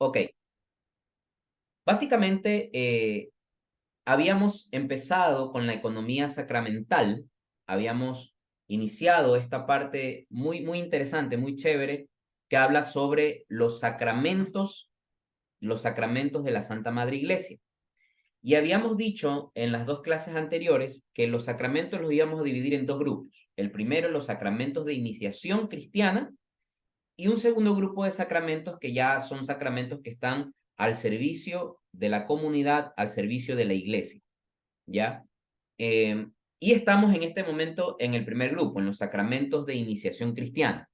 Ok, básicamente habíamos empezado con la economía sacramental, habíamos iniciado esta parte muy interesante, muy chévere, que habla sobre los sacramentos de la Santa Madre Iglesia. Y habíamos dicho en las dos clases anteriores que los sacramentos los íbamos a dividir en dos grupos. El primero, los sacramentos de iniciación cristiana, y un segundo grupo de sacramentos que ya son sacramentos que están al servicio de la comunidad, al servicio de la iglesia, ¿ya? Eh, y estamos en este momento en el primer grupo, en los sacramentos de iniciación cristiana,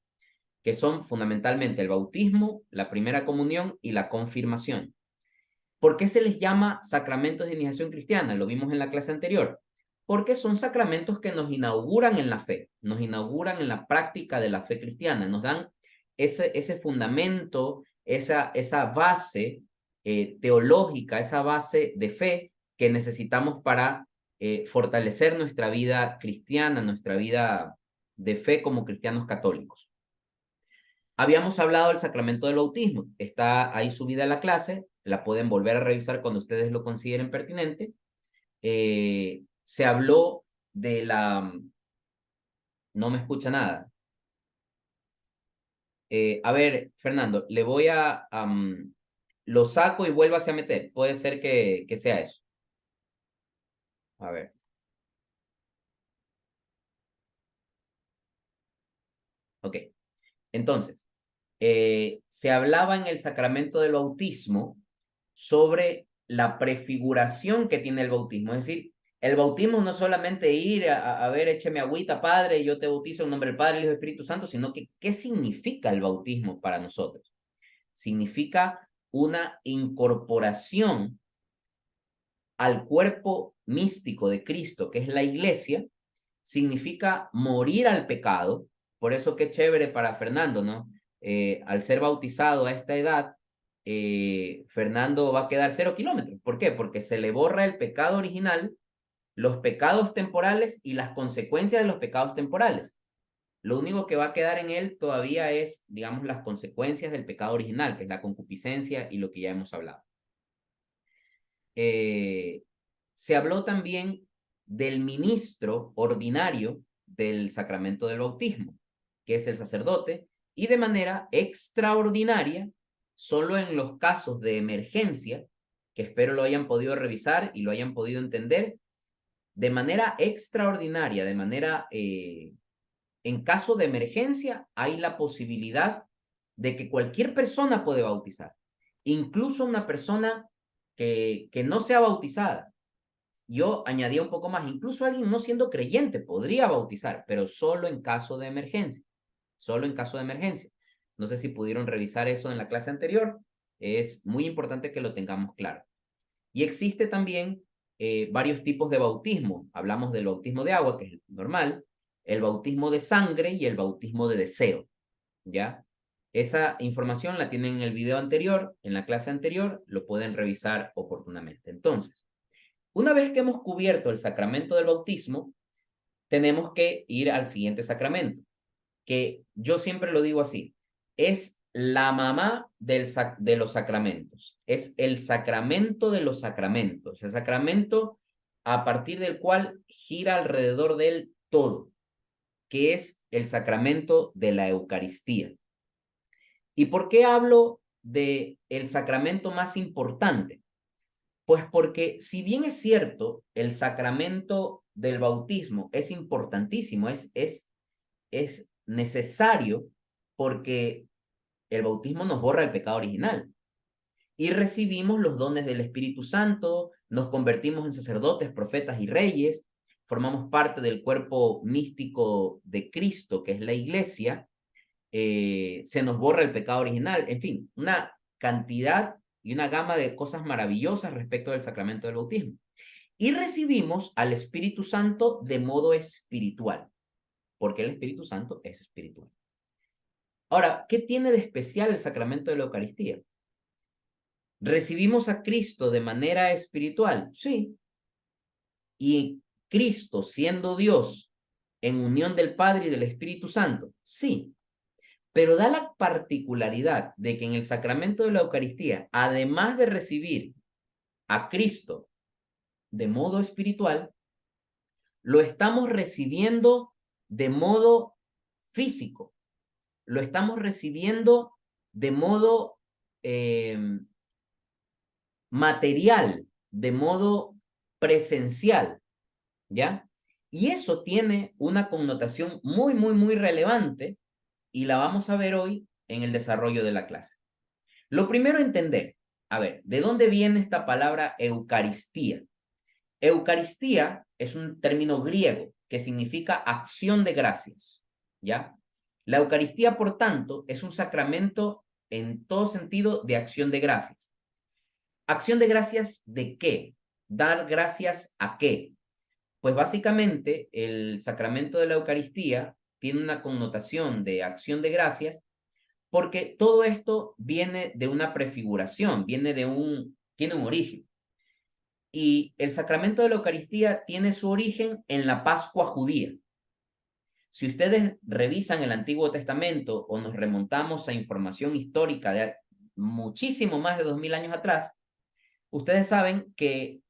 que son fundamentalmente el bautismo, la primera comunión y la confirmación. ¿Por qué se les llama sacramentos de iniciación cristiana? Lo vimos en la clase anterior. Porque son sacramentos que nos inauguran en la fe, nos inauguran en la práctica de la fe cristiana, nos dan ese fundamento, esa base teológica, esa base de fe que necesitamos para fortalecer nuestra vida cristiana, nuestra vida de fe como cristianos católicos. Habíamos hablado del sacramento del bautismo. Está ahí subida la clase. La pueden volver a revisar cuando ustedes lo consideren pertinente. Se habló de la... No me escucha nada. A ver, Fernando, le voy a... lo saco y vuélvase a meter. Puede ser que sea eso. A ver. Ok. Entonces, se hablaba en el sacramento del bautismo sobre la prefiguración que tiene el bautismo. Es decir, el bautismo no es solamente ir a ver, écheme agüita, Padre, y yo te bautizo en nombre del Padre, el Hijo y Espíritu Santo, sino que, ¿qué significa el bautismo para nosotros? Significa una incorporación al cuerpo místico de Cristo, que es la iglesia, significa morir al pecado. Por eso qué chévere para Fernando, ¿no? Al ser bautizado a esta edad, Fernando va a quedar 0 kilómetros. ¿Por qué? Porque se le borra el pecado original, los pecados temporales y las consecuencias de los pecados temporales. Lo único que va a quedar en él todavía es, digamos, las consecuencias del pecado original, que es la concupiscencia y lo que ya hemos hablado. Se habló también del ministro ordinario del sacramento del bautismo, que es el sacerdote, y de manera extraordinaria, solo en los casos de emergencia, que espero lo hayan podido revisar y lo hayan podido entender, de manera extraordinaria, en caso de emergencia, hay la posibilidad de que cualquier persona puede bautizar, incluso una persona que no sea bautizada. Yo añadía un poco más, incluso alguien no siendo creyente podría bautizar, pero solo en caso de emergencia, solo en caso de emergencia. No sé si pudieron revisar eso en la clase anterior, es muy importante que lo tengamos claro. Y existe también varios tipos de bautismo. Hablamos del bautismo de agua, que es el normal, el bautismo de sangre y el bautismo de deseo, ¿ya? Esa información la tienen en el video anterior, en la clase anterior, lo pueden revisar oportunamente. Entonces, una vez que hemos cubierto el sacramento del bautismo, tenemos que ir al siguiente sacramento, que yo siempre lo digo así, es la mamá de los sacramentos, es el sacramento de los sacramentos, el sacramento a partir del cual gira alrededor de él todo, que es el sacramento de la Eucaristía. ¿Y por qué hablo de el sacramento más importante? Pues porque si bien es cierto, el sacramento del bautismo es importantísimo, es necesario porque el bautismo nos borra el pecado original y recibimos los dones del Espíritu Santo, nos convertimos en sacerdotes, profetas y reyes, formamos parte del cuerpo místico de Cristo, que es la iglesia, se nos borra el pecado original, en fin, una cantidad y una gama de cosas maravillosas respecto del sacramento del bautismo. Y recibimos al Espíritu Santo de modo espiritual, porque el Espíritu Santo es espiritual. Ahora, ¿qué tiene de especial el sacramento de la Eucaristía? ¿Recibimos a Cristo de manera espiritual? Sí. ¿Y Cristo siendo Dios en unión del Padre y del Espíritu Santo? Sí. Pero da la particularidad de que en el sacramento de la Eucaristía, además de recibir a Cristo de modo espiritual, lo estamos recibiendo de modo físico, lo estamos recibiendo de modo material, de modo presencial, ¿ya? Y eso tiene una connotación muy, muy, muy relevante y la vamos a ver hoy en el desarrollo de la clase. Lo primero, entender, a ver, ¿de dónde viene esta palabra Eucaristía? Eucaristía es un término griego que significa acción de gracias, ¿ya? La Eucaristía, por tanto, es un sacramento en todo sentido de acción de gracias. ¿Acción de gracias de qué? ¿Dar gracias a qué? Pues básicamente el sacramento de la Eucaristía tiene una connotación de acción de gracias porque todo esto viene de una prefiguración, tiene un origen. Y el sacramento de la Eucaristía tiene su origen en la Pascua judía. Si ustedes revisan el Antiguo Testamento o nos remontamos a información histórica de muchísimo más de 2000 años atrás, ustedes saben que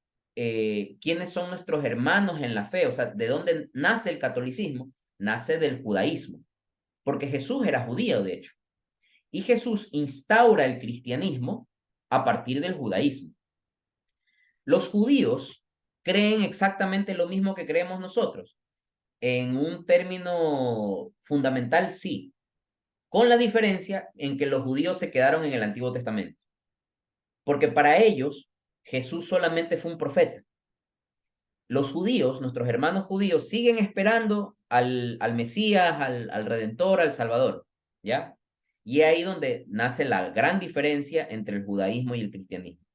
quiénes son nuestros hermanos en la fe, o sea, de dónde nace el catolicismo, nace del judaísmo, porque Jesús era judío, de hecho, y Jesús instaura el cristianismo a partir del judaísmo. Los judíos creen exactamente lo mismo que creemos nosotros. En un término fundamental, sí, con la diferencia en que los judíos se quedaron en el Antiguo Testamento. Porque para ellos, Jesús solamente fue un profeta. Los judíos, nuestros hermanos judíos, siguen esperando al Mesías, al Redentor, al Salvador, ¿ya? Y ahí donde nace la gran diferencia entre el judaísmo y el cristianismo.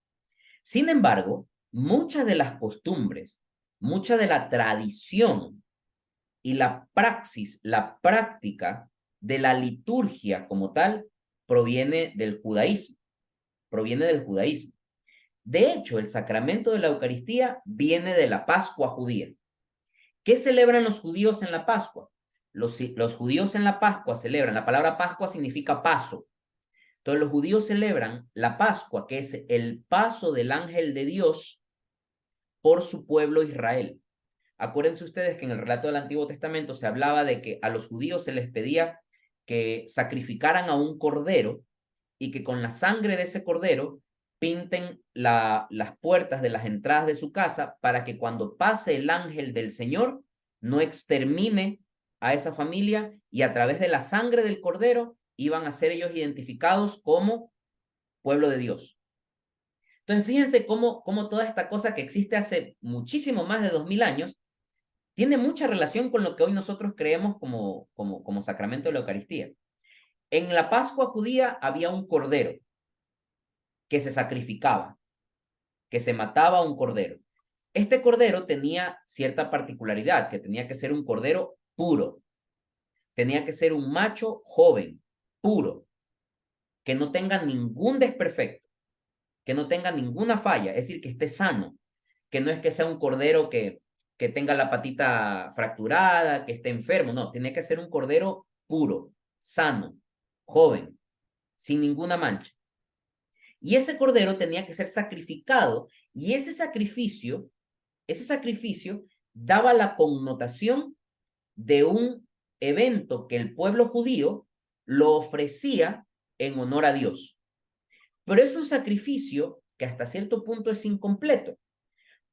Sin embargo, muchas de las costumbres, mucha de la tradición y la praxis, la práctica de la liturgia como tal, proviene del judaísmo, proviene del judaísmo. De hecho, el sacramento de la Eucaristía viene de la Pascua judía. ¿Qué celebran los judíos en la Pascua? Los judíos en la Pascua celebran, la palabra Pascua significa paso. Entonces los judíos celebran la Pascua, que es el paso del ángel de Dios por su pueblo Israel. Acuérdense ustedes que en el relato del Antiguo Testamento se hablaba de que a los judíos se les pedía que sacrificaran a un cordero y que con la sangre de ese cordero pinten las puertas de las entradas de su casa para que cuando pase el ángel del Señor no extermine a esa familia y a través de la sangre del cordero iban a ser ellos identificados como pueblo de Dios. Entonces, fíjense cómo toda esta cosa que existe hace muchísimo más de 2000 años tiene mucha relación con lo que hoy nosotros creemos como sacramento de la Eucaristía. En la Pascua judía había un cordero que se sacrificaba, que se mataba un cordero. Este cordero tenía cierta particularidad, que tenía que ser un cordero puro, tenía que ser un macho joven, puro, que no tenga ningún desperfecto, que no tenga ninguna falla, es decir, que esté sano, que no es que sea un cordero que tenga la patita fracturada, que esté enfermo, no, tiene que ser un cordero puro, sano, joven, sin ninguna mancha. Y ese cordero tenía que ser sacrificado y ese sacrificio daba la connotación de un evento que el pueblo judío lo ofrecía en honor a Dios. Pero es un sacrificio que hasta cierto punto es incompleto,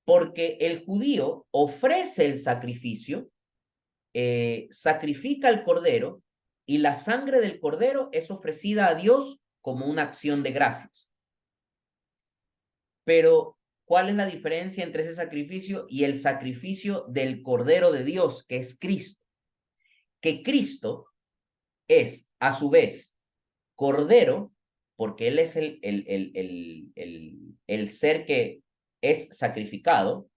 porque el judío ofrece el sacrificio, sacrifica el cordero y la sangre del cordero es ofrecida a Dios como una acción de gracias. Pero, ¿cuál es la diferencia entre ese sacrificio y el sacrificio del Cordero de Dios, que es Cristo? Que Cristo es, a su vez, Cordero, porque Él es el ser que es sacrificado,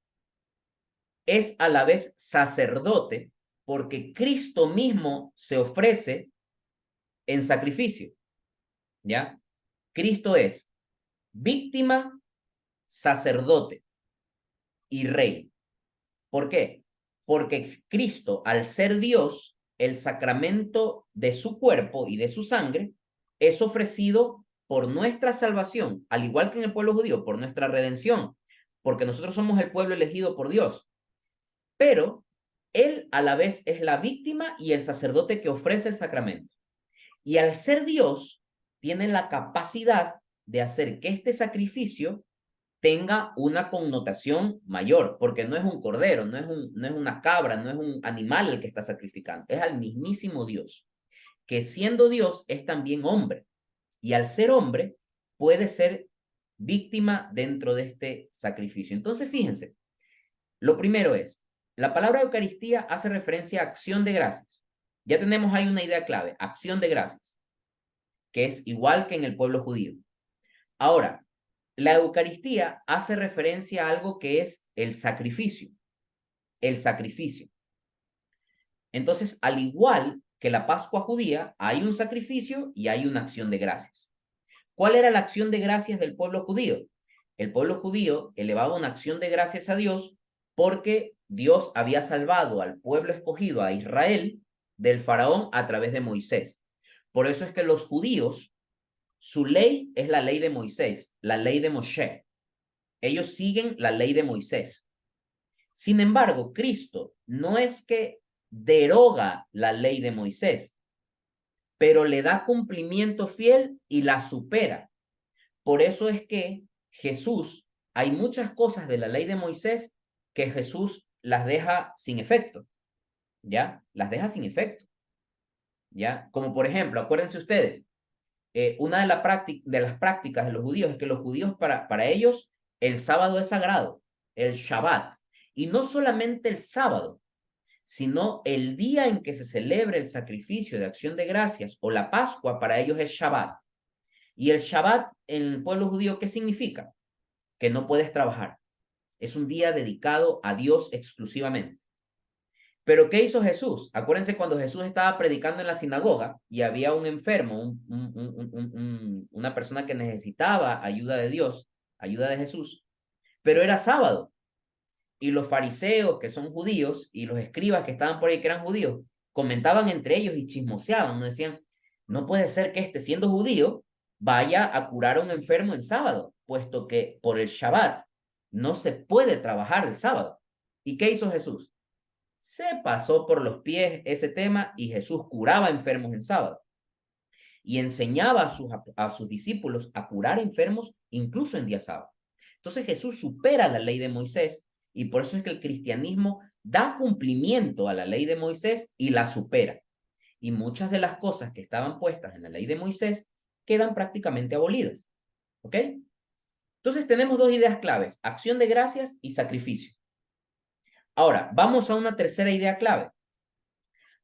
es a la vez sacerdote, porque Cristo mismo se ofrece en sacrificio, ¿ya? Cristo es víctima, sacerdote y rey. ¿Por qué? Porque Cristo, al ser Dios, el sacramento de su cuerpo y de su sangre es ofrecido por nuestra salvación, al igual que en el pueblo judío, por nuestra redención, porque nosotros somos el pueblo elegido por Dios. Pero él a la vez es la víctima y el sacerdote que ofrece el sacramento. Y al ser Dios, tiene la capacidad de hacer que este sacrificio tenga una connotación mayor, porque no es un cordero, no es una cabra, no es un animal el que está sacrificando, es al mismísimo Dios, que siendo Dios es también hombre, y al ser hombre puede ser víctima dentro de este sacrificio. Entonces, fíjense, lo primero es, la palabra Eucaristía hace referencia a acción de gracias. Ya tenemos ahí una idea clave, acción de gracias, que es igual que en el pueblo judío. Ahora, la Eucaristía hace referencia a algo que es el sacrificio. El sacrificio. Entonces, al igual que la Pascua judía, hay un sacrificio y hay una acción de gracias. ¿Cuál era la acción de gracias del pueblo judío? El pueblo judío elevaba una acción de gracias a Dios porque Dios había salvado al pueblo escogido, a Israel, del faraón a través de Moisés. Por eso es que los judíos, su ley es la ley de Moisés, la ley de Moshe. Ellos siguen la ley de Moisés. Sin embargo, Cristo no es que deroga la ley de Moisés, pero le da cumplimiento fiel y la supera. Por eso es que Jesús, hay muchas cosas de la ley de Moisés que Jesús las deja sin efecto, ¿ya? Las deja sin efecto, ¿ya? Como por ejemplo, acuérdense ustedes, una de, de las prácticas de los judíos es que los judíos, para ellos, el sábado es sagrado, el Shabbat. Y no solamente el sábado, sino el día en que se celebra el sacrificio de acción de gracias o la Pascua, para ellos es Shabbat. Y el Shabbat en el pueblo judío, ¿qué significa? Que no puedes trabajar. Es un día dedicado a Dios exclusivamente. Pero ¿qué hizo Jesús? Acuérdense cuando Jesús estaba predicando en la sinagoga y había un enfermo, una persona que necesitaba ayuda de Dios, ayuda de Jesús, pero era sábado. Y los fariseos, que son judíos, y los escribas que estaban por ahí, que eran judíos, comentaban entre ellos y chismoseaban, ¿no? Decían, no puede ser que este, siendo judío, vaya a curar a un enfermo en sábado, puesto que por el Shabbat no se puede trabajar el sábado. ¿Y qué hizo Jesús? Se pasó por los pies ese tema y Jesús curaba enfermos en sábado y enseñaba a sus discípulos a curar enfermos incluso en día sábado. Entonces Jesús supera la ley de Moisés y por eso es que el cristianismo da cumplimiento a la ley de Moisés y la supera. Y muchas de las cosas que estaban puestas en la ley de Moisés quedan prácticamente abolidas. ¿Ok? Entonces tenemos dos ideas claves, acción de gracias y sacrificio. Ahora, vamos a una tercera idea clave.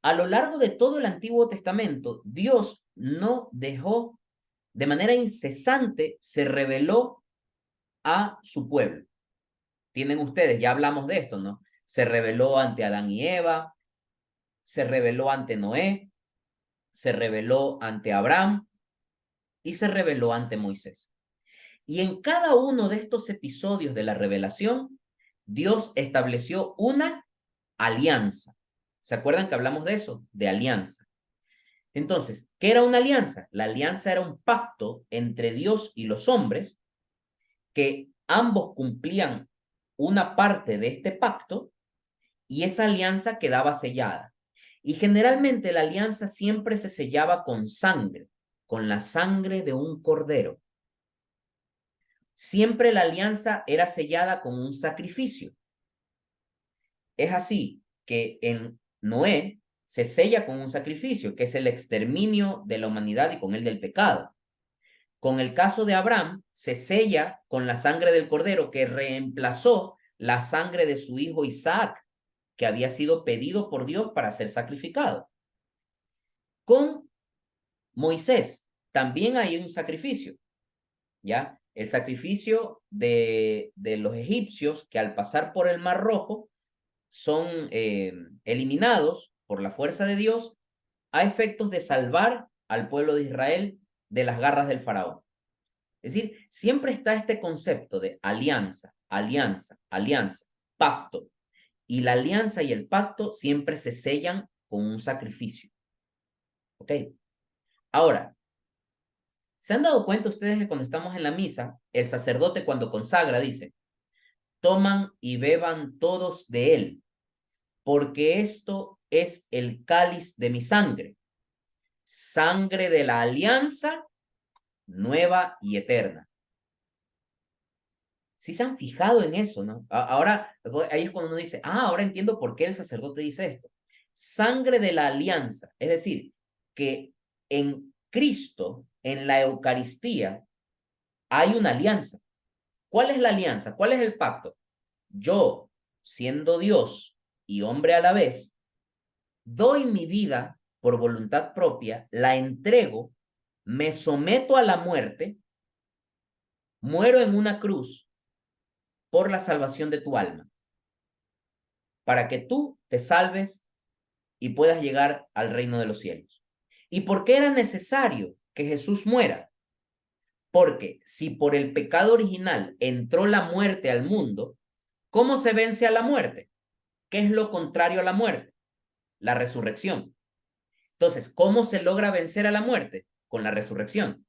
A lo largo de todo el Antiguo Testamento, Dios no dejó, de manera incesante, se reveló a su pueblo. Tienen ustedes, ya hablamos de esto, ¿no? Se reveló ante Adán y Eva, se reveló ante Noé, se reveló ante Abraham y se reveló ante Moisés. Y en cada uno de estos episodios de la revelación, Dios estableció una alianza. ¿Se acuerdan que hablamos de eso? De alianza. Entonces, ¿qué era una alianza? La alianza era un pacto entre Dios y los hombres que ambos cumplían una parte de este pacto y esa alianza quedaba sellada. Y generalmente la alianza siempre se sellaba con sangre, con la sangre de un cordero. Siempre la alianza era sellada con un sacrificio. Es así que en Noé se sella con un sacrificio, que es el exterminio de la humanidad y con el del pecado. Con el caso de Abraham, se sella con la sangre del cordero que reemplazó la sangre de su hijo Isaac, que había sido pedido por Dios para ser sacrificado. Con Moisés también hay un sacrificio, ¿ya? El sacrificio de los egipcios que al pasar por el Mar Rojo son eliminados por la fuerza de Dios a efectos de salvar al pueblo de Israel de las garras del faraón. Es decir, siempre está este concepto de alianza, alianza, alianza, pacto. Y la alianza y el pacto siempre se sellan con un sacrificio. ¿Ok? Ahora, ¿se han dado cuenta ustedes que cuando estamos en la misa, el sacerdote cuando consagra dice, toman y beban todos de él, porque esto es el cáliz de mi sangre, sangre de la alianza nueva y eterna? ¿Sí se han fijado en eso, no? Ahora, ahí es cuando uno dice, ahora entiendo por qué el sacerdote dice esto. Sangre de la alianza, es decir, que en Cristo, en la Eucaristía, hay una alianza. ¿Cuál es la alianza? ¿Cuál es el pacto? Yo, siendo Dios y hombre a la vez, doy mi vida por voluntad propia, la entrego, me someto a la muerte, muero en una cruz por la salvación de tu alma, para que tú te salves y puedas llegar al reino de los cielos. ¿Y por qué era necesario que Jesús muera? Porque si por el pecado original entró la muerte al mundo, ¿cómo se vence a la muerte? ¿Qué es lo contrario a la muerte? La resurrección. Entonces, ¿cómo se logra vencer a la muerte? Con la resurrección.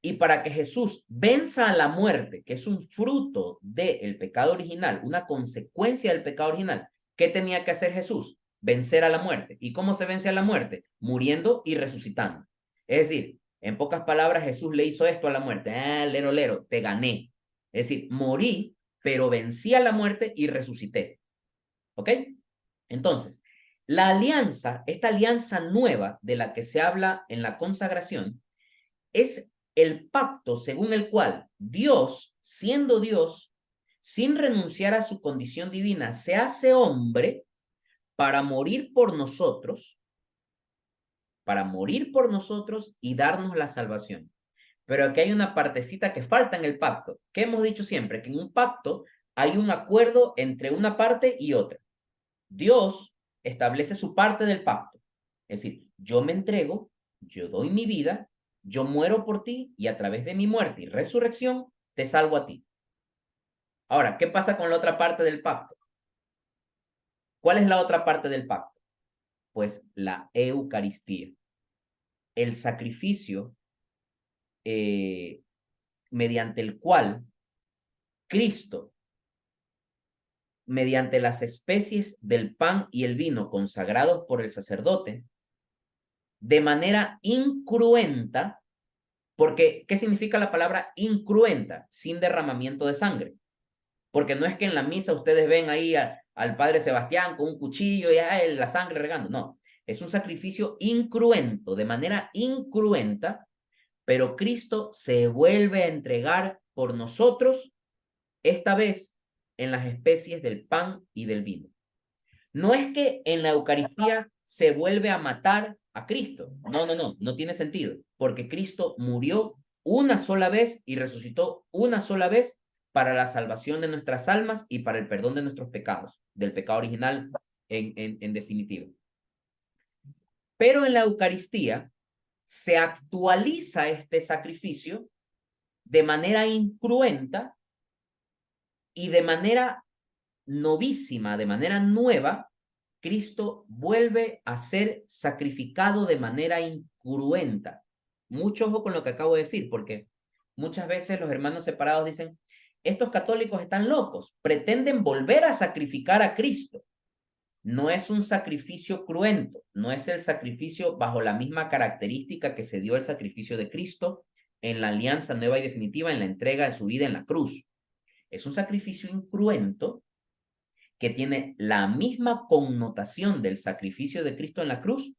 Y para que Jesús venza a la muerte, que es un fruto del pecado original, una consecuencia del pecado original, ¿qué tenía que hacer Jesús? Vencer a la muerte. ¿Y cómo se vence a la muerte? Muriendo y resucitando. Es decir, en pocas palabras, Jesús le hizo esto a la muerte. Lero, lero, te gané. Es decir, morí, pero vencí a la muerte y resucité. ¿Ok? Entonces, la alianza, esta alianza nueva de la que se habla en la consagración, es el pacto según el cual Dios, siendo Dios, sin renunciar a su condición divina, se hace hombre para morir por nosotros, y darnos la salvación. Pero aquí hay una partecita que falta en el pacto, que hemos dicho siempre, que en un pacto hay un acuerdo entre una parte y otra. Dios establece su parte del pacto. Es decir, yo me entrego, yo doy mi vida, yo muero por ti y a través de mi muerte y resurrección te salvo a ti. Ahora, ¿qué pasa con la otra parte del pacto? ¿Cuál es la otra parte del pacto? Pues la Eucaristía, el sacrificio mediante el cual Cristo, mediante las especies del pan y el vino consagrados por el sacerdote, de manera incruenta. Porque, ¿qué significa la palabra incruenta? Sin derramamiento de sangre. Porque no es que en la misa ustedes ven ahí al padre Sebastián con un cuchillo y la sangre regando. No, es un sacrificio incruento, de manera incruenta, pero Cristo se vuelve a entregar por nosotros, esta vez en las especies del pan y del vino. No es que en la Eucaristía se vuelve a matar a Cristo. No, no, no, no tiene sentido, porque Cristo murió una sola vez y resucitó una sola vez para la salvación de nuestras almas y para el perdón de nuestros pecados, del pecado original en definitiva. Pero en la Eucaristía se actualiza este sacrificio de manera incruenta y de manera novísima, de manera nueva. Cristo vuelve a ser sacrificado de manera incruenta. Mucho ojo con lo que acabo de decir, porque muchas veces los hermanos separados dicen, estos católicos están locos, pretenden volver a sacrificar a Cristo. No es un sacrificio cruento, no es el sacrificio bajo la misma característica que se dio el sacrificio de Cristo en la alianza nueva y definitiva, en la entrega de su vida en la cruz. Es un sacrificio incruento que tiene la misma connotación del sacrificio de Cristo en la cruz,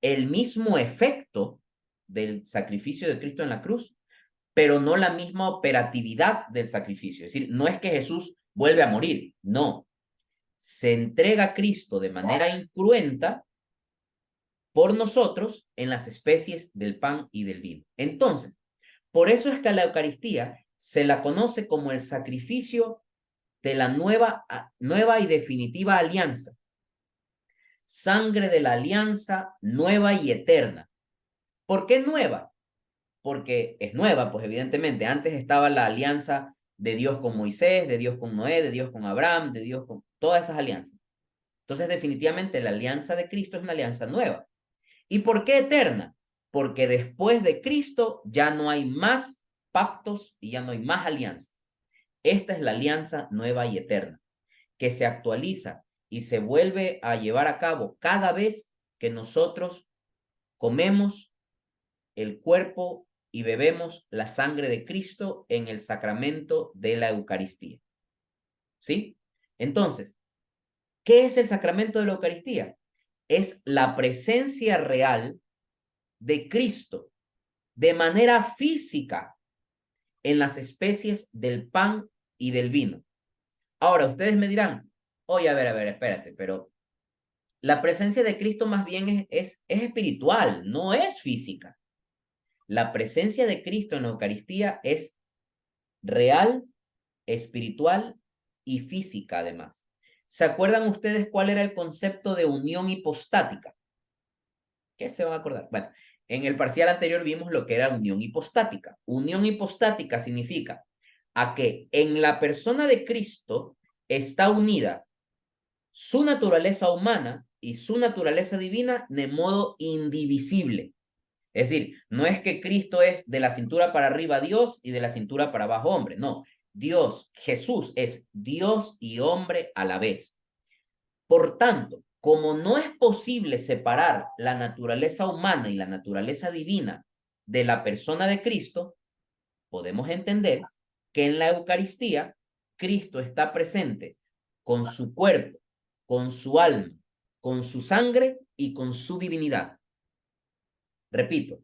el mismo efecto del sacrificio de Cristo en la cruz, pero no la misma operatividad del sacrificio. Es decir, no es que Jesús vuelve a morir, no. Se entrega a Cristo de manera incruenta por nosotros en las especies del pan y del vino. Entonces, por eso es que a la Eucaristía se la conoce como el sacrificio de la nueva y definitiva alianza. Sangre de la alianza nueva y eterna. ¿Por qué nueva? Porque es nueva, pues evidentemente. Antes estaba la alianza de Dios con Moisés, de Dios con Noé, de Dios con Abraham, de Dios con todas esas alianzas. Entonces, definitivamente la alianza de Cristo es una alianza nueva. ¿Y por qué eterna? Porque después de Cristo ya no hay más pactos y ya no hay más alianzas. Esta es la alianza nueva y eterna, que se actualiza y se vuelve a llevar a cabo cada vez que nosotros comemos el cuerpo y bebemos la sangre de Cristo en el sacramento de la Eucaristía. ¿Sí? Entonces, ¿qué es el sacramento de la Eucaristía? Es la presencia real de Cristo de manera física en las especies del pan y del vino. Ahora, ustedes me dirán, oye, a ver, espérate, pero la presencia de Cristo más bien es espiritual, no es física. La presencia de Cristo en la Eucaristía es real, espiritual y física además. ¿Se acuerdan ustedes cuál era el concepto de unión hipostática? ¿Qué se van a acordar? Bueno, en el parcial anterior vimos lo que era unión hipostática. Unión hipostática significa a que en la persona de Cristo está unida su naturaleza humana y su naturaleza divina de modo indivisible. Es decir, no es que Cristo es de la cintura para arriba Dios y de la cintura para abajo hombre, no. Dios, Jesús es Dios y hombre a la vez. Por tanto, como no es posible separar la naturaleza humana y la naturaleza divina de la persona de Cristo, podemos entender que en la Eucaristía Cristo está presente con su cuerpo, con su alma, con su sangre y con su divinidad. Repito,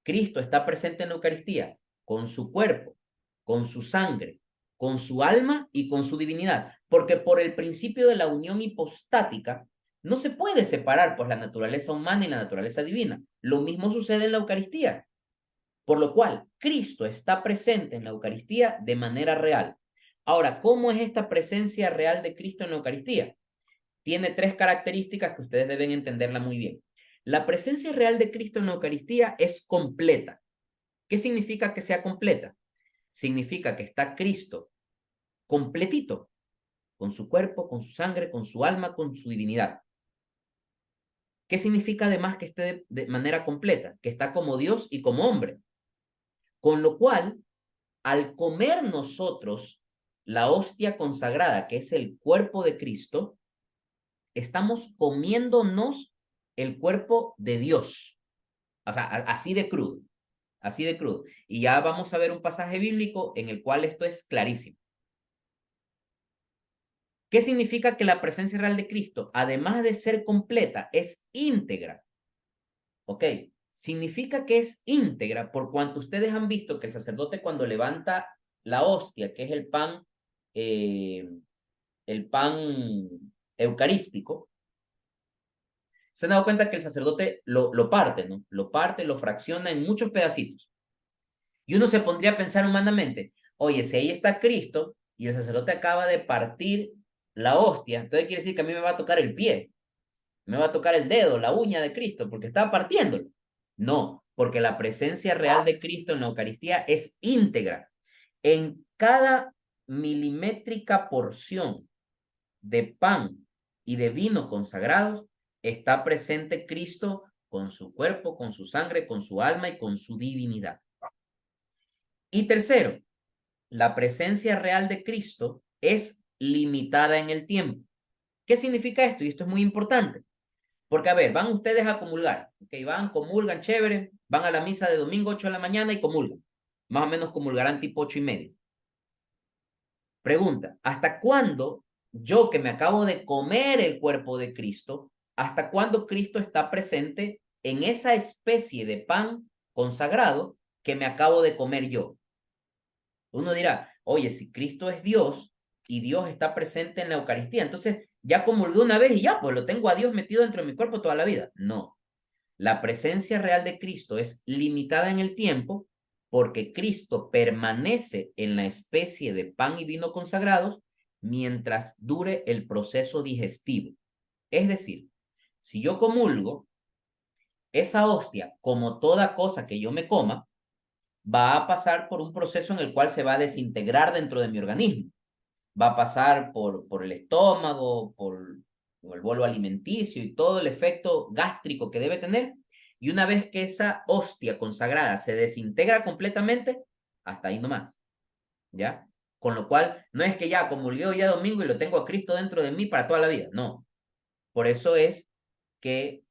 Cristo está presente en la Eucaristía con su cuerpo, con su sangre, con su alma y con su divinidad, porque por el principio de la unión hipostática no se puede separar pues la naturaleza humana y la naturaleza divina. Lo mismo sucede en la Eucaristía, por lo cual Cristo está presente en la Eucaristía de manera real. Ahora, ¿cómo es esta presencia real de Cristo en la Eucaristía? Tiene tres características que ustedes deben entenderla muy bien. La presencia real de Cristo en la Eucaristía es completa. ¿Qué significa que sea completa? Significa que está Cristo completito, con su cuerpo, con su sangre, con su alma, con su divinidad. ¿Qué significa además que esté de manera completa? Que está como Dios y como hombre. Con lo cual, al comer nosotros la hostia consagrada, que es el cuerpo de Cristo, estamos comiéndonos el cuerpo de Dios. O sea, así de crudo, así de crudo. Y ya vamos a ver un pasaje bíblico en el cual esto es clarísimo. ¿Qué significa que la presencia real de Cristo, además de ser completa, es íntegra? ¿Ok? Significa que es íntegra por cuanto ustedes han visto que el sacerdote cuando levanta la hostia, que es el pan eucarístico, se han dado cuenta que el sacerdote lo parte, ¿no? Lo parte, lo fracciona en muchos pedacitos. Y uno se pondría a pensar humanamente, oye, si ahí está Cristo y el sacerdote acaba de partir la hostia, entonces quiere decir que a mí me va a tocar el pie, me va a tocar el dedo, la uña de Cristo, porque está partiéndolo. No, porque la presencia real de Cristo en la Eucaristía es íntegra. En cada milimétrica porción de pan y de vino consagrados está presente Cristo con su cuerpo, con su sangre, con su alma y con su divinidad. Y tercero, la presencia real de Cristo es limitada en el tiempo. ¿Qué significa esto? Y esto es muy importante. Porque, a ver, van ustedes a comulgar, ¿ok? Van, comulgan, chévere, van a la misa de domingo 8 de la mañana y comulgan. Más o menos comulgarán tipo 8:30. Pregunta, ¿hasta cuándo yo que me acabo de comer el cuerpo de Cristo, hasta cuándo Cristo está presente en esa especie de pan consagrado que me acabo de comer yo? Uno dirá, oye, si Cristo es Dios y Dios está presente en la Eucaristía, entonces ya comulgué una vez y ya, pues lo tengo a Dios metido dentro de mi cuerpo toda la vida. No, la presencia real de Cristo es limitada en el tiempo porque Cristo permanece en la especie de pan y vino consagrados mientras dure el proceso digestivo. Es decir, si yo comulgo, esa hostia, como toda cosa que yo me coma, va a pasar por un proceso en el cual se va a desintegrar dentro de mi organismo. Va a pasar por el estómago, o el bolo alimenticio y todo el efecto gástrico que debe tener. Y una vez que esa hostia consagrada se desintegra completamente, hasta ahí nomás, ¿ya? Con lo cual, no es que ya comulgué hoy ya domingo y lo tengo a Cristo dentro de mí para toda la vida, no. Por eso es que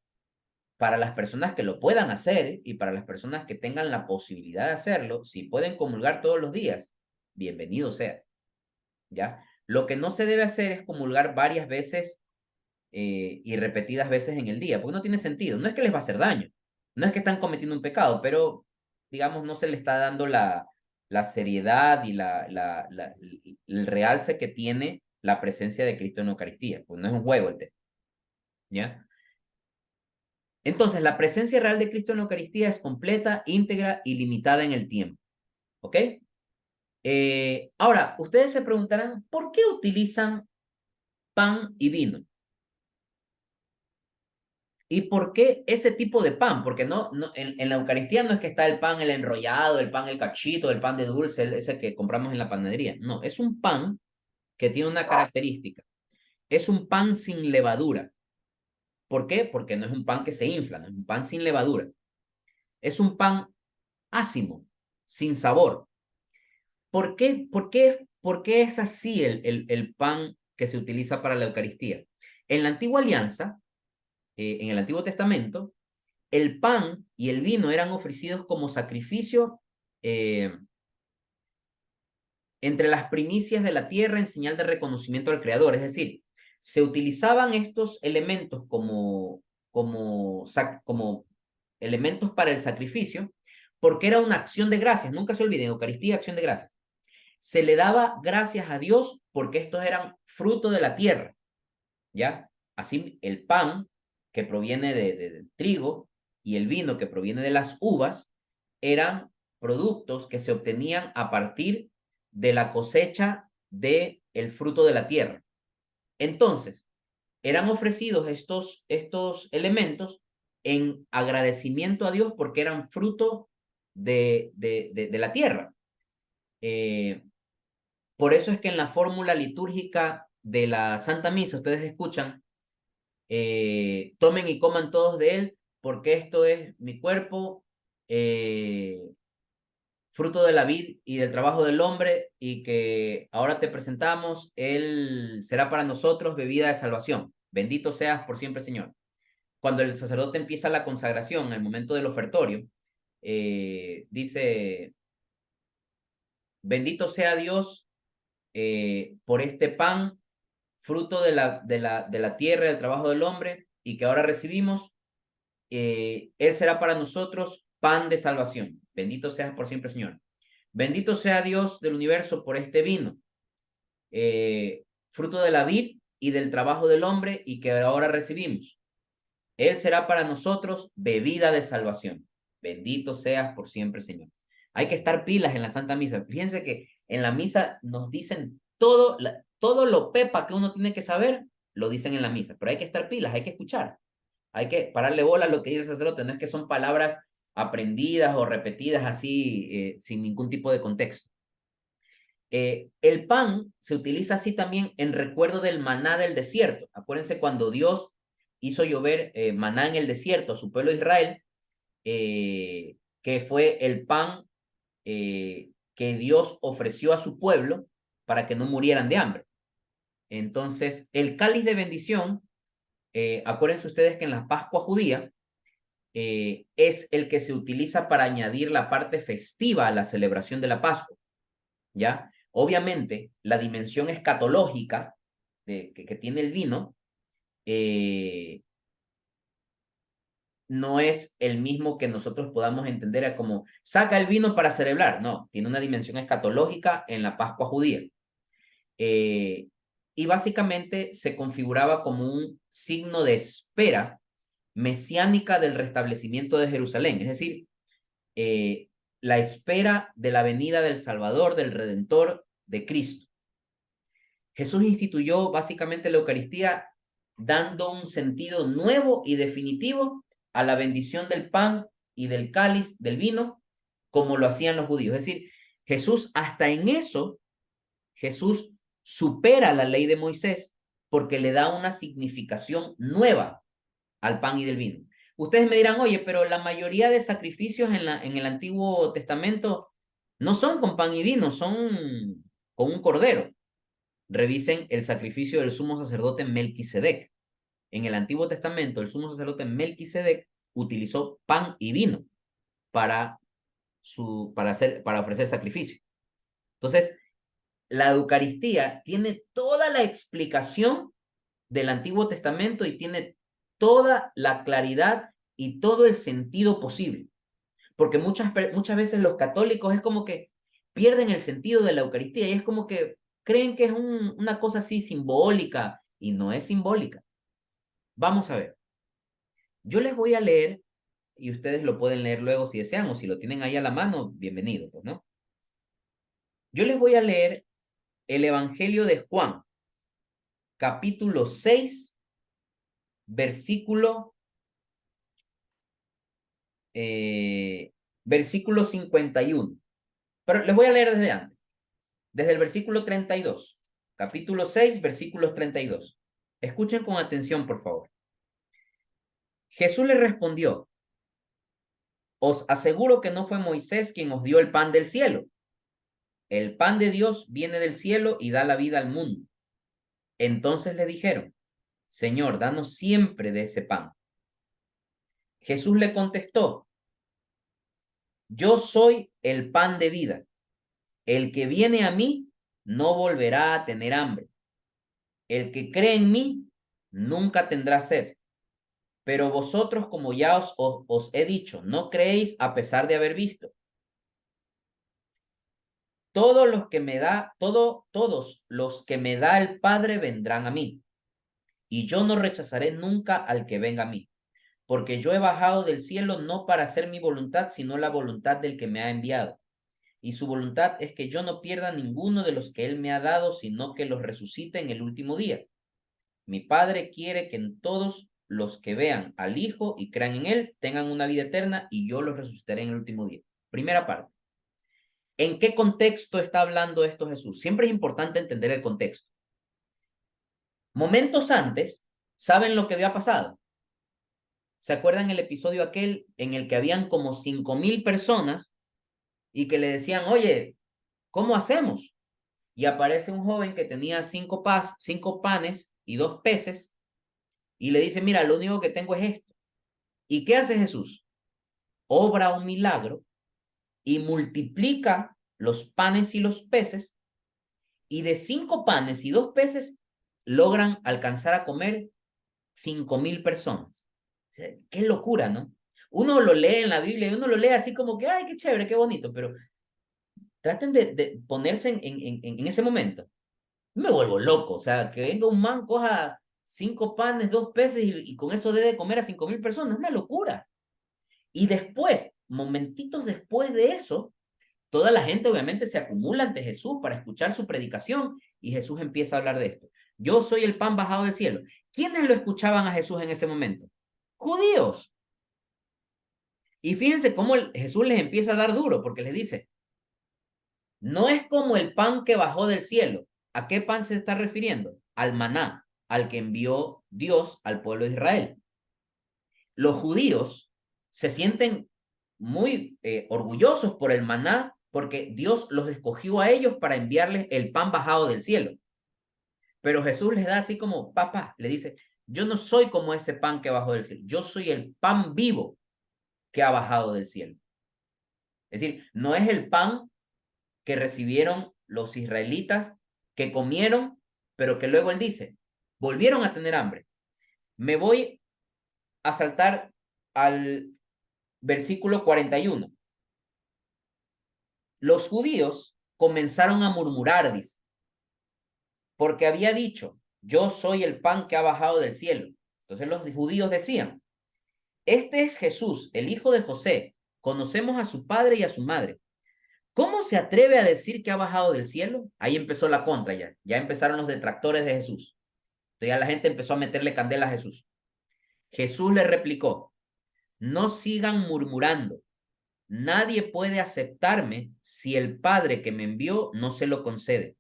para las personas que lo puedan hacer y para las personas que tengan la posibilidad de hacerlo, si pueden comulgar todos los días, bienvenido sea, ¿ya? Lo que no se debe hacer es comulgar varias veces y repetidas veces en el día, porque no tiene sentido. No es que les va a hacer daño, no es que están cometiendo un pecado, pero, digamos, no se le está dando la seriedad y el realce que tiene la presencia de Cristo en la Eucaristía, pues no es un juego el tema, ¿ya? Entonces, la presencia real de Cristo en la Eucaristía es completa, íntegra y limitada en el tiempo, ¿ok? Ahora, ustedes se preguntarán, ¿por qué utilizan pan y vino? ¿Y por qué ese tipo de pan? Porque en la Eucaristía no es que está el pan, el enrollado, el pan, el cachito, el pan de dulce, ese que compramos en la panadería. No, es un pan que tiene una característica. Es un pan sin levadura. ¿Por qué? Porque no es un pan que se infla, no es un pan sin levadura. Es un pan ácimo, sin sabor. ¿Por qué es así el pan que se utiliza para la Eucaristía? En la antigua alianza, en el Antiguo Testamento, el pan y el vino eran ofrecidos como sacrificio eh, entre las primicias de la tierra en señal de reconocimiento al Creador. Es decir, se utilizaban estos elementos como elementos para el sacrificio porque era una acción de gracias. Nunca se olviden, Eucaristía, acción de gracias. Se le daba gracias a Dios porque estos eran fruto de la tierra, ¿ya? Así el pan que proviene del trigo y el vino que proviene de las uvas eran productos que se obtenían a partir de la cosecha del fruto de la tierra. Entonces, eran ofrecidos estos elementos en agradecimiento a Dios porque eran fruto de la tierra. Por eso es que en la fórmula litúrgica de la Santa Misa ustedes escuchan, tomen y coman todos de él, porque esto es mi cuerpo, fruto de la vid y del trabajo del hombre, y que ahora te presentamos, él será para nosotros bebida de salvación. Bendito seas por siempre, Señor. Cuando el sacerdote empieza la consagración, en el momento del ofertorio, dice, bendito sea Dios por este pan, fruto de la tierra, del trabajo del hombre, y que ahora recibimos, Él será para nosotros pan de salvación. Bendito seas por siempre, Señor. Bendito sea Dios del universo por este vino, fruto de la vid y del trabajo del hombre, y que ahora recibimos. Él será para nosotros bebida de salvación. Bendito seas por siempre, Señor. Hay que estar pilas en la Santa Misa. Fíjense que en la misa nos dicen todo lo pepa que uno tiene que saber, lo dicen en la misa. Pero hay que estar pilas, hay que escuchar. Hay que pararle bola a lo que dice el sacerdote. No es que son palabras aprendidas o repetidas así, sin ningún tipo de contexto. El pan se utiliza así también en recuerdo del maná del desierto. Acuérdense cuando Dios hizo llover maná en el desierto a su pueblo Israel, que fue el pan que Dios ofreció a su pueblo para que no murieran de hambre. Entonces, el cáliz de bendición, acuérdense ustedes que en la Pascua judía es el que se utiliza para añadir la parte festiva a la celebración de la Pascua, ¿ya? Obviamente, la dimensión escatológica que tiene el vino no es el mismo que nosotros podamos entender como saca el vino para celebrar. No, tiene una dimensión escatológica en la Pascua judía. Y básicamente se configuraba como un signo de espera mesiánica del restablecimiento de Jerusalén, es decir, la espera de la venida del Salvador, del Redentor, de Cristo. Jesús instituyó básicamente la Eucaristía dando un sentido nuevo y definitivo a la bendición del pan y del cáliz, del vino, como lo hacían los judíos. Es decir, Jesús hasta en eso, Jesús supera la ley de Moisés porque le da una significación nueva al pan y del vino. Ustedes me dirán, oye, pero la mayoría de sacrificios en el Antiguo Testamento no son con pan y vino, son con un cordero. Revisen el sacrificio del sumo sacerdote Melquisedec. En el Antiguo Testamento, el sumo sacerdote Melquisedec utilizó pan y vino para ofrecer sacrificio. Entonces, la Eucaristía tiene toda la explicación del Antiguo Testamento y tiene toda la claridad y todo el sentido posible. Porque muchas veces los católicos es como que pierden el sentido de la Eucaristía y es como que creen que es una cosa así simbólica y no es simbólica. Vamos a ver. Yo les voy a leer y ustedes lo pueden leer luego si desean o si lo tienen ahí a la mano, bienvenido, pues, ¿no? Yo les voy a leer el Evangelio de Juan, capítulo 6, versículo, versículo 51. Pero les voy a leer desde antes, desde el versículo 32. Capítulo 6, versículos 32. Escuchen con atención, por favor. Jesús le respondió, os aseguro que no fue Moisés quien os dio el pan del cielo. El pan de Dios viene del cielo y da la vida al mundo. Entonces le dijeron, Señor, danos siempre de ese pan. Jesús le contestó, yo soy el pan de vida. El que viene a mí no volverá a tener hambre. El que cree en mí nunca tendrá sed. Pero vosotros, como ya os he dicho, no creéis a pesar de haber visto. Todos los que me da el Padre vendrán a mí, y yo no rechazaré nunca al que venga a mí, porque yo he bajado del cielo no para hacer mi voluntad, sino la voluntad del que me ha enviado. Y su voluntad es que yo no pierda ninguno de los que él me ha dado, sino que los resucite en el último día. Mi Padre quiere que en todos los que vean al Hijo y crean en él tengan una vida eterna, y yo los resucitaré en el último día. Primera parte. ¿En qué contexto está hablando esto Jesús? Siempre es importante entender el contexto. Momentos antes, ¿saben lo que había pasado? ¿Se acuerdan el episodio aquel en el que habían como 5,000 personas y que le decían, oye, ¿cómo hacemos? Y aparece un joven que tenía 5 panes y 2 peces y le dice, mira, lo único que tengo es esto. ¿Y qué hace Jesús? Obra un milagro y multiplica los panes y los peces, y de 5 panes y 2 peces logran alcanzar a comer 5,000 personas. O sea, qué locura, ¿no? Uno lo lee en la Biblia y uno lo lee así como que, ay, qué chévere, qué bonito, pero traten de ponerse en ese momento. Me vuelvo loco, o sea, que venga un man, coja 5 panes, 2 peces y con eso debe de comer a 5,000 personas, es una locura. Y después, momentitos después de eso, toda la gente obviamente se acumula ante Jesús para escuchar su predicación y Jesús empieza a hablar de esto. Yo soy el pan bajado del cielo. ¿Quiénes lo escuchaban a Jesús en ese momento? Judíos. Y fíjense cómo Jesús les empieza a dar duro porque les dice, no es como el pan que bajó del cielo. ¿A qué pan se está refiriendo? Al maná, al que envió Dios al pueblo de Israel. Los judíos se sienten muy orgullosos por el maná porque Dios los escogió a ellos para enviarles el pan bajado del cielo. Pero Jesús les da así como, papá, le dice, yo no soy como ese pan que bajó del cielo, yo soy el pan vivo que ha bajado del cielo. Es decir, no es el pan que recibieron los israelitas, que comieron, pero que luego él dice, volvieron a tener hambre. Me voy a saltar al versículo 41. Los judíos comenzaron a murmurar, dice, porque había dicho, yo soy el pan que ha bajado del cielo. Entonces los judíos decían, este es Jesús, el hijo de José. Conocemos a su padre y a su madre. ¿Cómo se atreve a decir que ha bajado del cielo? Ahí empezó la contra ya. Ya empezaron los detractores de Jesús. Entonces ya la gente empezó a meterle candela a Jesús. Jesús le replicó, no sigan murmurando. Nadie puede aceptarme si el Padre que me envió no se lo concede.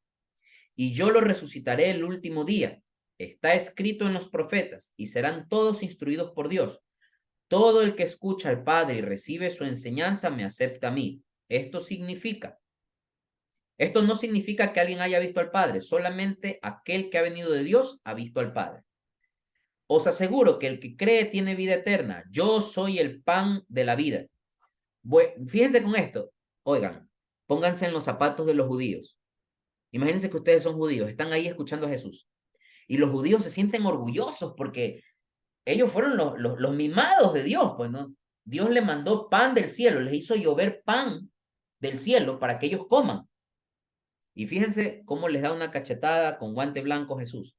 Y yo lo resucitaré el último día. Está escrito en los profetas y serán todos instruidos por Dios. Todo el que escucha al Padre y recibe su enseñanza me acepta a mí. Esto no significa que alguien haya visto al Padre, solamente aquel que ha venido de Dios ha visto al Padre. Os aseguro que el que cree tiene vida eterna. Yo soy el pan de la vida. Fíjense con esto. Oigan, pónganse en los zapatos de los judíos. Imagínense que ustedes son judíos, están ahí escuchando a Jesús. Y los judíos se sienten orgullosos porque ellos fueron los mimados de Dios, pues, ¿no? Dios le mandó pan del cielo, les hizo llover pan del cielo para que ellos coman. Y fíjense cómo les da una cachetada con guante blanco Jesús.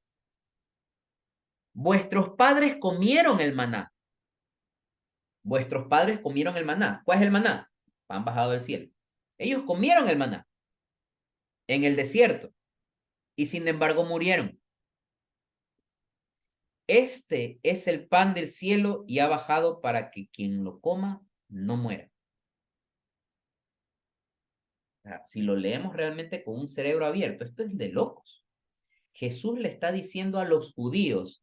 Vuestros padres comieron el maná. Vuestros padres comieron el maná. ¿Cuál es el maná? Pan bajado del cielo. Ellos comieron el maná en el desierto y sin embargo murieron. Este es el pan del cielo y ha bajado para que quien lo coma no muera. O sea, si lo leemos realmente con un cerebro abierto, esto es de locos. Jesús le está diciendo a los judíos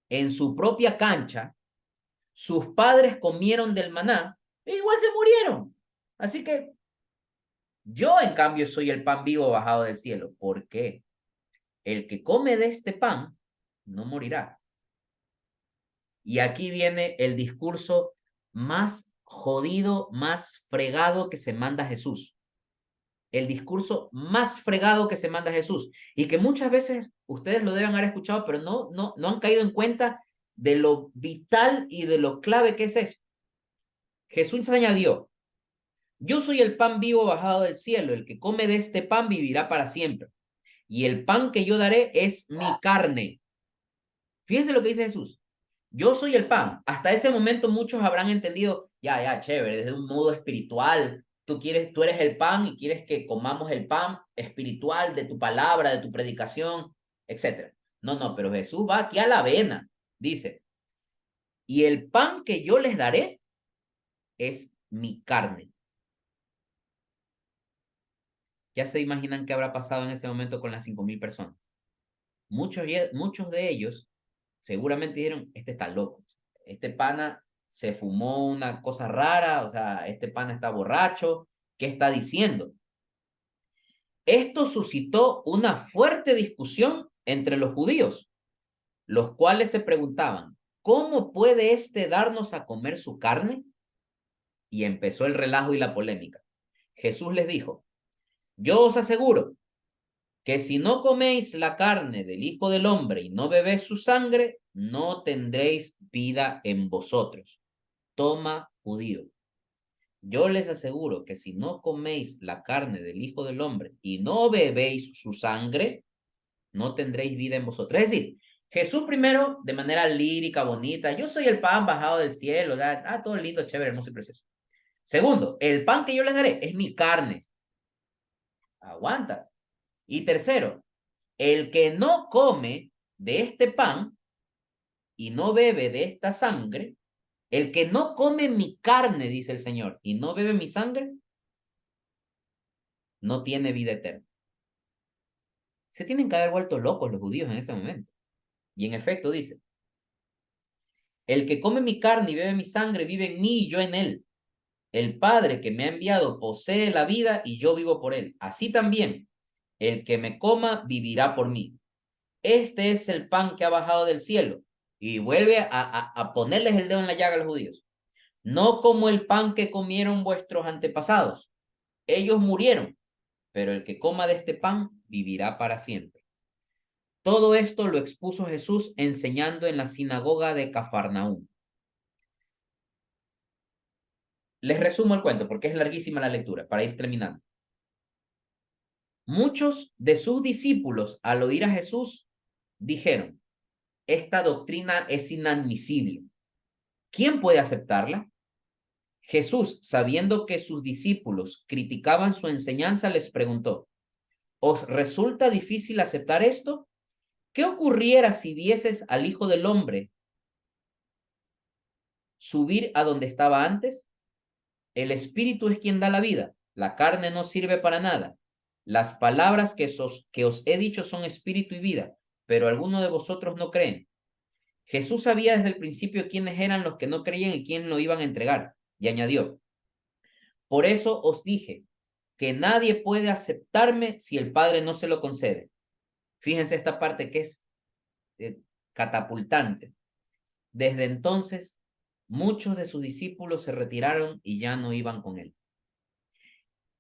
en su propia cancha, sus padres comieron del maná e igual se murieron. Así que yo, en cambio, soy el pan vivo bajado del cielo. ¿Por qué? El que come de este pan no morirá. Y aquí viene el discurso más jodido, más fregado que se manda Jesús. El discurso más fregado que se manda Jesús. Y que muchas veces ustedes lo deben haber escuchado, pero no han caído en cuenta de lo vital y de lo clave que es eso. Jesús añadió, yo soy el pan vivo bajado del cielo, el que come de este pan vivirá para siempre. Y el pan que yo daré es mi carne. Fíjense lo que dice Jesús. Yo soy el pan. Hasta ese momento muchos habrán entendido, ya, chévere, desde un modo espiritual. Tú eres el pan y quieres que comamos el pan espiritual de tu palabra, de tu predicación, etc. No, pero Jesús va aquí a la vena. Dice, y el pan que yo les daré es mi carne. Ya se imaginan qué habrá pasado en ese momento con las 5,000 personas. Muchos de ellos seguramente dijeron, este está loco. Este pana se fumó una cosa rara, o sea, este pana está borracho. ¿Qué está diciendo? Esto suscitó una fuerte discusión entre los judíos, los cuales se preguntaban, ¿cómo puede este darnos a comer su carne? Y empezó el relajo y la polémica. Jesús les dijo, yo os aseguro que si no coméis la carne del Hijo del Hombre y no bebéis su sangre, no tendréis vida en vosotros. Toma, judío. Yo les aseguro que si no coméis la carne del Hijo del Hombre y no bebéis su sangre, no tendréis vida en vosotros. Es decir, Jesús primero, de manera lírica, bonita, yo soy el pan bajado del cielo, todo lindo, chévere, hermoso y precioso. Segundo, el pan que yo les daré es mi carne. Aguanta. Y tercero, el que no come de este pan y no bebe de esta sangre, el que no come mi carne, dice el Señor, y no bebe mi sangre, no tiene vida eterna. Se tienen que haber vuelto locos los judíos en ese momento. Y en efecto dice, el que come mi carne y bebe mi sangre vive en mí y yo en él. El Padre que me ha enviado posee la vida y yo vivo por él. Así también, el que me coma vivirá por mí. Este es el pan que ha bajado del cielo. Y vuelve a ponerles el dedo en la llaga a los judíos. No como el pan que comieron vuestros antepasados. Ellos murieron, pero el que coma de este pan vivirá para siempre. Todo esto lo expuso Jesús enseñando en la sinagoga de Cafarnaúm. Les resumo el cuento porque es larguísima la lectura para ir terminando. Muchos de sus discípulos, al oír a Jesús, dijeron, esta doctrina es inadmisible. ¿Quién puede aceptarla? Jesús, sabiendo que sus discípulos criticaban su enseñanza, les preguntó, ¿os resulta difícil aceptar esto? ¿Qué ocurriera si vieses al Hijo del Hombre subir a donde estaba antes? El Espíritu es quien da la vida, la carne no sirve para nada. Las palabras que os he dicho son espíritu y vida. pero algunos de vosotros no creen. Jesús sabía desde el principio quiénes eran los que no creían y quién lo iban a entregar. Y añadió, por eso os dije que nadie puede aceptarme si el Padre no se lo concede. Fíjense esta parte que es catapultante. Desde entonces, muchos de sus discípulos se retiraron y ya no iban con él.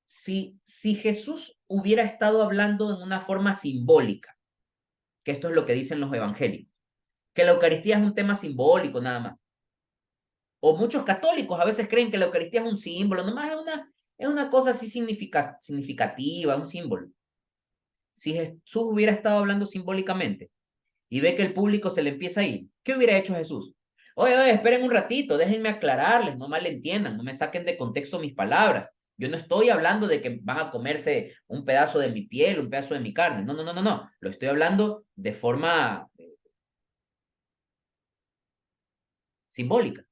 Si Jesús hubiera estado hablando en una forma simbólica, que esto es lo que dicen los evangélicos, que la Eucaristía es un tema simbólico nada más, o muchos católicos a veces creen que la Eucaristía es un símbolo, nomás es una cosa así significativa, un símbolo. Si Jesús hubiera estado hablando simbólicamente y ve que el público se le empieza a ir, ¿qué hubiera hecho Jesús? Oye, esperen un ratito, déjenme aclararles, no malentiendan, no me saquen de contexto mis palabras. Yo no estoy hablando de que van a comerse un pedazo de mi piel, un pedazo de mi carne. No, no, no, no, no. Lo estoy hablando de forma simbólica.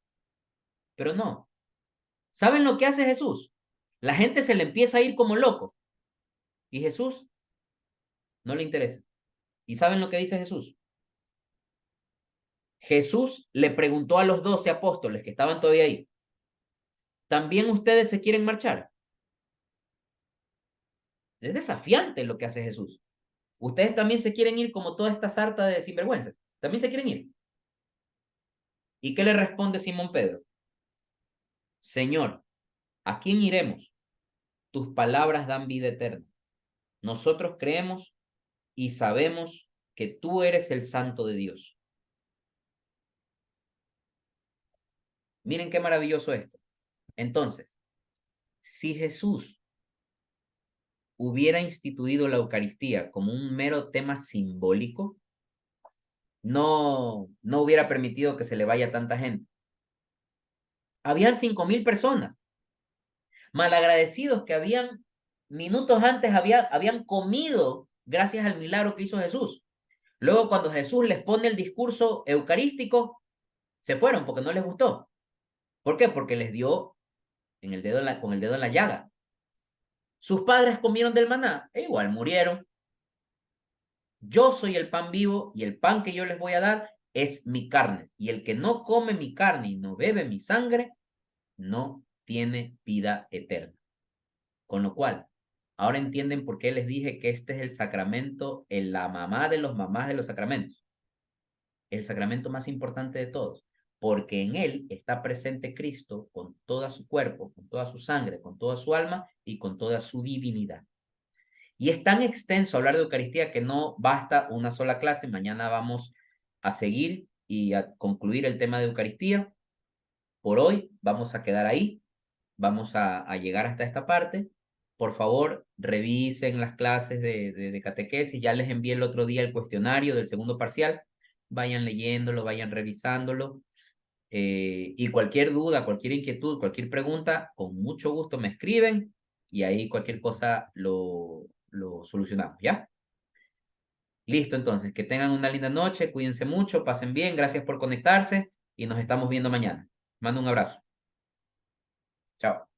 Pero no. ¿Saben lo que hace Jesús? La gente se le empieza a ir como loco. Y Jesús no le interesa. ¿Y saben lo que dice Jesús? Jesús le preguntó a los 12 apóstoles que estaban todavía ahí, ¿también ustedes se quieren marchar? Es desafiante lo que hace Jesús. Ustedes también se quieren ir como toda esta sarta de sinvergüenza. También se quieren ir. ¿Y qué le responde Simón Pedro? Señor, ¿a quién iremos? Tus palabras dan vida eterna. Nosotros creemos y sabemos que tú eres el Santo de Dios. Miren qué maravilloso esto. Entonces, si Jesús hubiera instituido la Eucaristía como un mero tema simbólico, no hubiera permitido que se le vaya tanta gente. Habían 5,000 personas, malagradecidos que habían minutos antes habían comido gracias al milagro que hizo Jesús. Luego, cuando Jesús les pone el discurso eucarístico, se fueron porque no les gustó. ¿Por qué? Porque les dio con el dedo en la llaga. Sus padres comieron del maná e igual murieron. Yo soy el pan vivo y el pan que yo les voy a dar es mi carne. Y el que no come mi carne y no bebe mi sangre, no tiene vida eterna. Con lo cual, ahora entienden por qué les dije que este es el sacramento, la mamá de los mamás de los sacramentos. El sacramento más importante de todos, porque en él está presente Cristo con todo su cuerpo, con toda su sangre, con toda su alma y con toda su divinidad. Y es tan extenso hablar de Eucaristía que no basta una sola clase. Mañana vamos a seguir y a concluir el tema de Eucaristía. Por hoy vamos a quedar ahí. Vamos a llegar hasta esta parte. Por favor, revisen las clases de catequesis. Ya les envié el otro día el cuestionario del segundo parcial. Vayan leyéndolo, vayan revisándolo. Y cualquier duda, cualquier inquietud, cualquier pregunta, con mucho gusto me escriben y ahí cualquier cosa lo solucionamos, ¿ya? Listo, entonces, que tengan una linda noche, cuídense mucho, pasen bien, gracias por conectarse y nos estamos viendo mañana. Mando un abrazo. Chao.